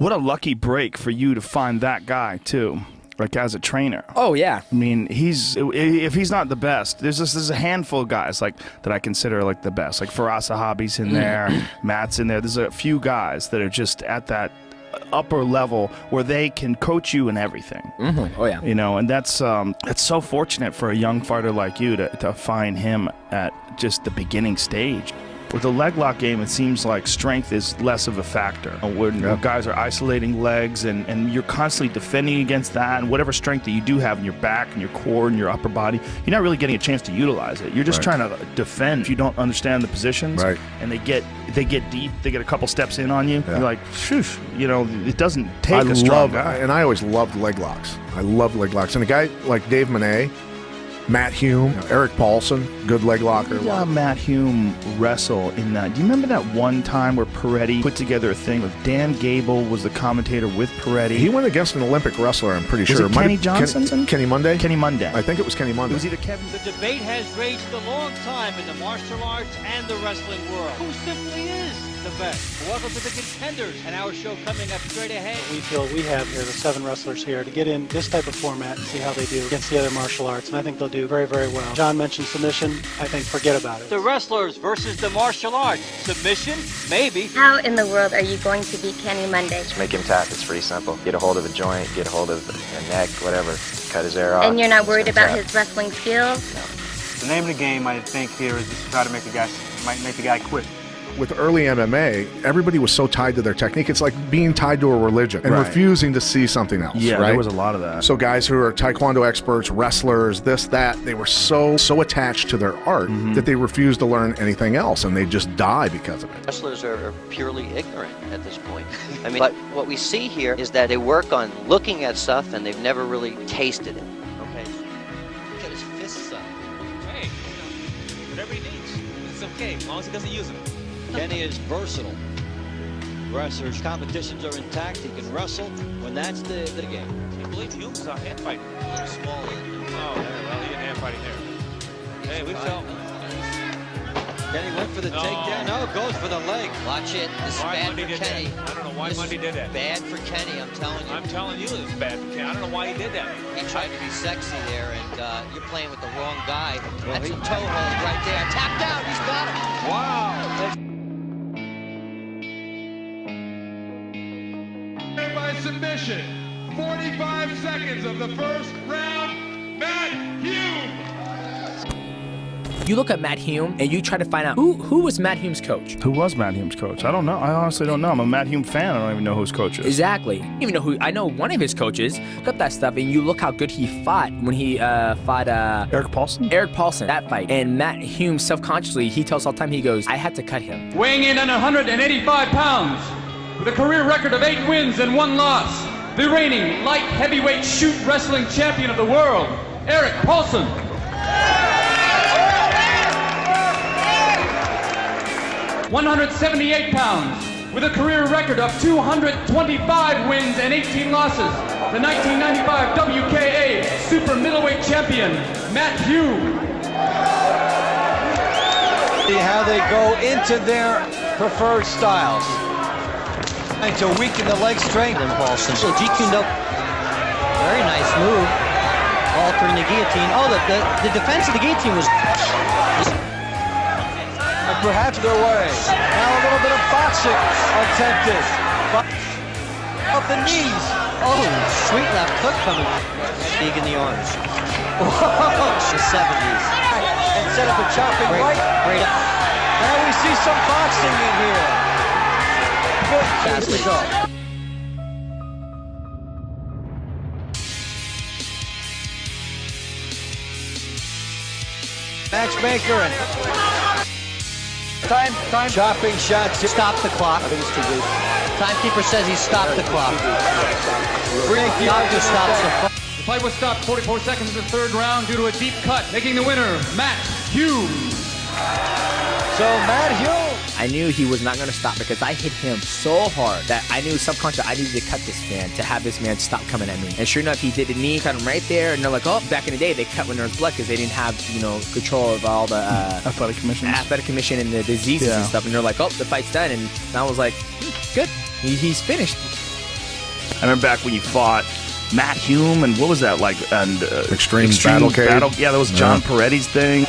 What a lucky break for you to find that guy, too. Like, as a trainer. Oh, yeah. I mean, if he's not the best, there's a handful of guys like that I consider like the best. Like Faraz Sahabi's in there, Matt's in there. There's a few guys that are just at that upper level where they can coach you in everything. Oh, yeah. You know, and that's so fortunate for a young fighter like you to find him at just the beginning stage. With the leg lock game, it seems like strength is less of a factor. When guys are isolating legs and you're constantly defending against that, and whatever strength that you do have in your back and your core and your upper body, you're not really getting a chance to utilize it. You're just trying to defend. If you don't understand the positions, and they get deep, they get a couple steps in on you, you're like, shoosh, you know, it doesn't take a strong guy. And I always loved leg locks. I love leg locks. And a guy like Dave Manet, Matt Hume, Eric Paulson, good leg locker. Matt Hume wrestle in that. Do you remember that one time where Peretti put together a thing with Dan Gable was the commentator with Peretti? He went against an Olympic wrestler, I'm pretty sure. Was it Kenny Johnson? Kenny Monday? Kenny Monday. I think it was Kenny Monday. It was either Kevin. The debate has raged a long time in the martial arts and the wrestling world. Who simply is the best? Welcome to the Contenders, and our show coming up straight ahead. We feel we have here, the 7 wrestlers here, to get in this type of format and see how they do against the other martial arts, and I think they'll do very, very well. John mentioned submission. I think forget about it. The wrestlers versus the martial arts. Submission? Maybe. How in the world are you going to beat Kenny Monday? Just make him tap. It's pretty simple. Get a hold of a joint, get a hold of a neck, whatever. Cut his air off. And you're not worried about his wrestling skills? No. The name of the game, I think, here is just to try to make the guy quit. With early MMA, everybody was so tied to their technique. It's like being tied to a religion and refusing to see something else. Yeah, there was a lot of that. So guys who are Taekwondo experts, wrestlers, this, that, they were so attached to their art that they refused to learn anything else, and they just die because of it. Wrestlers are purely ignorant at this point. I mean, but what we see here is that they work on looking at stuff, and they've never really tasted it. Okay, look at his fists up. Hey, whatever he needs. It's okay, as long as he doesn't use them. Kenny is versatile. Wrestlers' competitions are intact. He can wrestle when that's the game. I believe Hume's on hand fighting. Small in. Oh, well, he didn't hand fighting there. Hey, we felt. Kenny went for the takedown. No, goes for the leg. Watch it. This is bad for Kenny. I don't know why Monday did that. Bad for Kenny, I'm telling you. I'm telling you it's bad for Kenny. I don't know why he did that. He tried to be sexy there, and you're playing with the wrong guy. That's a toe hold right there. Tapped out. He's got him. Wow. By submission, 45 seconds of the first round, Matt Hume. You look at Matt Hume and you try to find out who was Matt Hume's coach. Who was Matt Hume's coach? I don't know. I honestly don't know. I'm a Matt Hume fan. I don't even know who his coach is. Exactly. Even know who. I know one of his coaches. Look up that stuff, and you look how good he fought when he fought Eric Paulson. Eric Paulson, that fight. And Matt Hume, self-consciously, he tells all the time, he goes, I had to cut him. Weighing in at 185 pounds, with a career record of 8 wins and 1 loss, the reigning light heavyweight shoot wrestling champion of the world, Eric Paulson. 178 pounds, with a career record of 225 wins and 18 losses, the 1995 WKA super middleweight champion, Matt Hume. See how they go into their preferred styles. Trying to weaken the leg strength. And Paulson. So GQ'd up. Very nice move. Altering the guillotine. Oh, the defense of the guillotine was... Perhaps their way. Now a little bit of boxing attempted. Up the knees. Oh, sweet left hook coming. Big in the arms. The 70s. And set up a chopping right. Great. Now we see some boxing in here. Good. Here we go. Matchmaker and time. Chopping shots. Stop the clock. I think it's too brief. Timekeeper says he stopped the clock. Doctor stops the clock. The fight was stopped 44 seconds in the 3rd round due to a deep cut, making the winner, Matt Hume. So Matt Hume. I knew he was not going to stop because I hit him so hard that I knew subconsciously I needed to cut this man to have this man stop coming at me. And sure enough, he did a knee, cut him right there. And they're like, oh, back in the day, they cut when there was blood because they didn't have, control of all the athletic commission and the diseases and stuff. And they're like, oh, the fight's done. And I was like, good. He's finished. I remember back when you fought Matt Hume, and what was that like? And Extreme Battle Cage. Yeah, that was John Peretti's thing.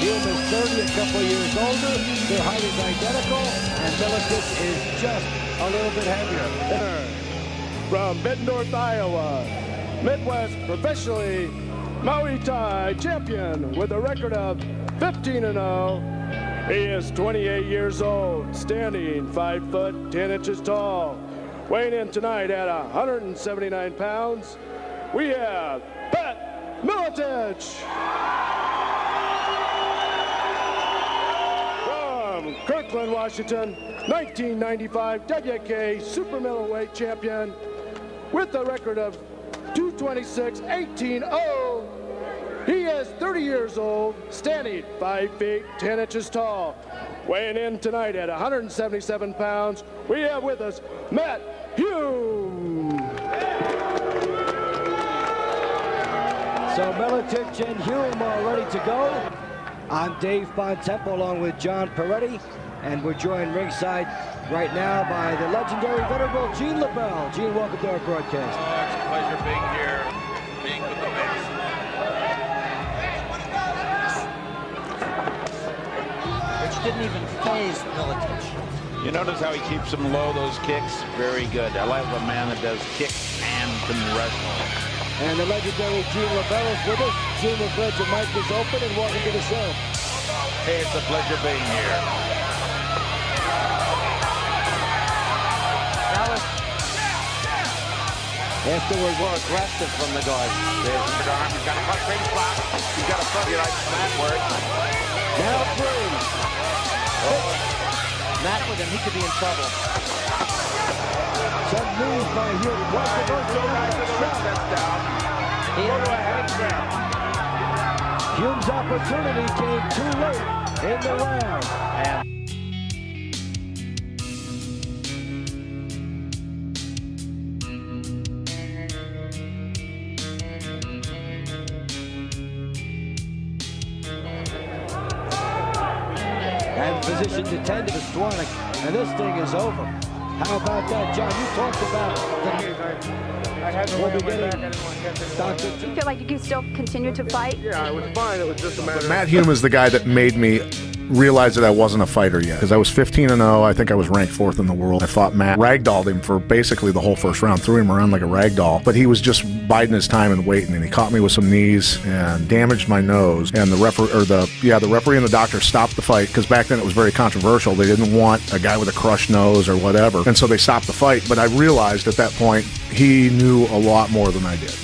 Hume is 30, a couple of years older. Their height is identical, and Miletich is just a little bit heavier. From Middendorf, Iowa, Midwest professionally Muay Thai champion with a record of 15-0. He is 28 years old, standing 5 foot 10 inches tall. Weighing in tonight at 179 pounds, we have Pat Miletich. From Kirkland, Washington, 1995 WK super middleweight champion with a record of 226-18-0. He is 30 years old, standing 5 feet 10 inches tall. Weighing in tonight at 177 pounds, we have with us Matt Hume. So Miletich and Hume are ready to go. I'm Dave Bontempo along with John Peretti, and we're joined ringside right now by the legendary venerable Gene LaBelle. Gene, welcome to our broadcast. It's a pleasure being here, being with the mates. Which didn't even phase Miletich. You notice how he keeps them low, those kicks? Very good. I like a man that does kicks and can wrestle. And the legendary Gene LaBelle is with us. Gene, we're glad your mic is open, and welcome to the show. Hey, it's a pleasure being here. Afterwards, more aggressive from the guards. There's his arm. He's got a frustrating block. He's got a front. He likes that word. Now free. Matt with him, he could be in trouble. Some moves by Hume. Hume's opportunity came too late in the round. And position to 10 to the Stwarnik, and this thing is over. How about that, John? You talked about I had no way on my back. I didn't want to catch it. Doctor. Do you feel like you can still continue to fight? Yeah, it was fine. It was just a matter Matt Hume is the guy that made me realize that I wasn't a fighter yet, because I was 15-0. I think I was ranked 4th in the world. I fought Matt, ragdolled him for basically the whole first round, threw him around like a ragdoll, but he was just biding his time and waiting, and he caught me with some knees and damaged my nose. And the referee and the doctor stopped the fight, because back then it was very controversial. They didn't want a guy with a crushed nose or whatever, and so they stopped the fight. But I realized at that point he knew a lot more than I did.